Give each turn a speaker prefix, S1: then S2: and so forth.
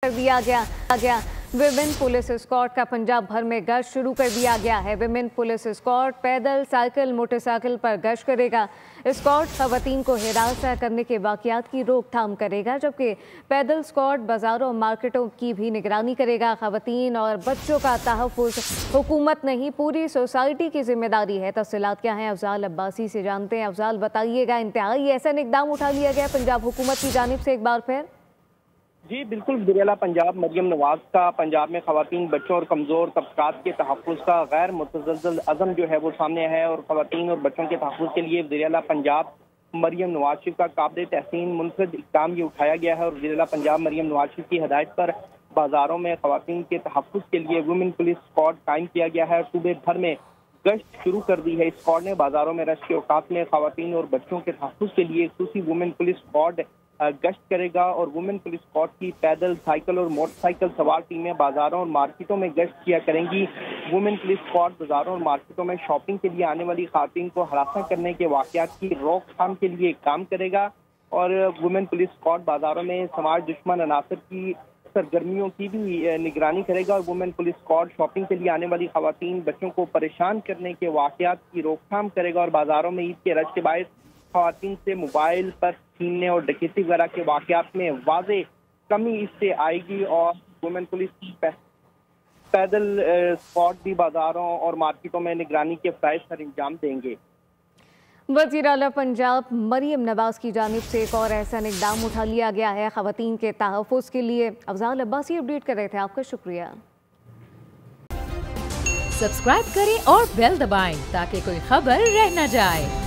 S1: कर दिया गया। विमेन पुलिस स्क्वाड का पंजाब भर में गश्त शुरू कर दिया गया है। विमेन पुलिस स्क्वाड पैदल, साइकिल, मोटरसाइकिल पर गश्त करेगा। स्क्वाड खवातीन को हिरासत करने के वाकयात की रोकथाम करेगा, जबकि पैदल स्क्वाड बाजारों और मार्केटों की भी निगरानी करेगा। खवातीन और बच्चों का तहफ़्फ़ुज़ हुकूमत नहीं, पूरी सोसाइटी की जिम्मेदारी है। तफसीलात क्या हैं, अफजाल अब्बासी से जानते हैं। अफजाल, बताइएगा, इंतहाई ऐसा इक़दाम उठा लिया गया पंजाब हुकूमत की जानिब से एक बार फिर?
S2: जी बिल्कुल, वज़ीर-ए-आला पंजाब मरियम नवाज का पंजाब में खवातीन, बच्चों और कमज़ोर तबक़ात के तहफ़्फ़ुज़ का गैर मुतज़लज़ल अज़म जो है वो सामने है और खवातीन और बच्चों के तहफ़्फ़ुज़ के लिए वज़ीर-ए-आला पंजाब मरियम नवाज शरीफ का काबिल तहसीन मुनफ़रिद इक़दाम ये उठाया गया है। और वज़ीर-ए-आला पंजाब मरियम नवाज शरीफ की हिदायत पर बाज़ारों में खवातीन के तहफ़्फ़ुज़ के लिए वुमेन पुलिस स्क्वाड कायम किया गया है। सूबे भर में गश्त शुरू कर दी है। स्क्वाड ने बाज़ारों में रश के औकात में खवातीन और बच्चों के तहफ़्फ़ुज़ के लिए ख़ुसूसी वुमेन पुलिस स्क्वाड गश्त करेगा और वुमेन पुलिस स्क्वाड की पैदल, साइकिल और मोटरसाइकिल सवार टीमें बाजारों और मार्केटों में गश्त किया करेंगी। वुमेन पुलिस स्क्वाड बाजारों और मार्केटों में शॉपिंग के लिए आने वाली खातून को हरासा करने के वाकयात की रोकथाम के लिए काम करेगा। और वुमेन पुलिस स्क्वाड बाजारों में समाज दुश्मन अनासर की सरगर्मियों की भी निगरानी करेगा। और वुमेन पुलिस स्क्वाड शॉपिंग के लिए आने वाली खवातीन, बच्चों को परेशान करने के वाकयात की रोकथाम करेगा। और बाजारों में ईद के रश के बायस खवातीन से मोबाइल पर छीनने और डकैती वगैरह के वाकयात में वाज़े कमी इससे आएगी। और वुमेन पुलिस की पैदल स्क्वाड भी बाजारों और मार्केटों में निगरानी के फ़राइज़ सर अंजाम देंगे।
S1: वज़ीर-ए-आला पंजाब मरियम नवाज की जानिब से एक और ऐसा इक़दाम उठा लिया गया है खवातीन के तहफ़्फ़ुज़ के लिए। अफजाल अब्बासी अपडेट कर रहे थे, आपका शुक्रिया।
S3: सब्सक्राइब करें और बेल दबाएं ताकि कोई खबर रह न जाए।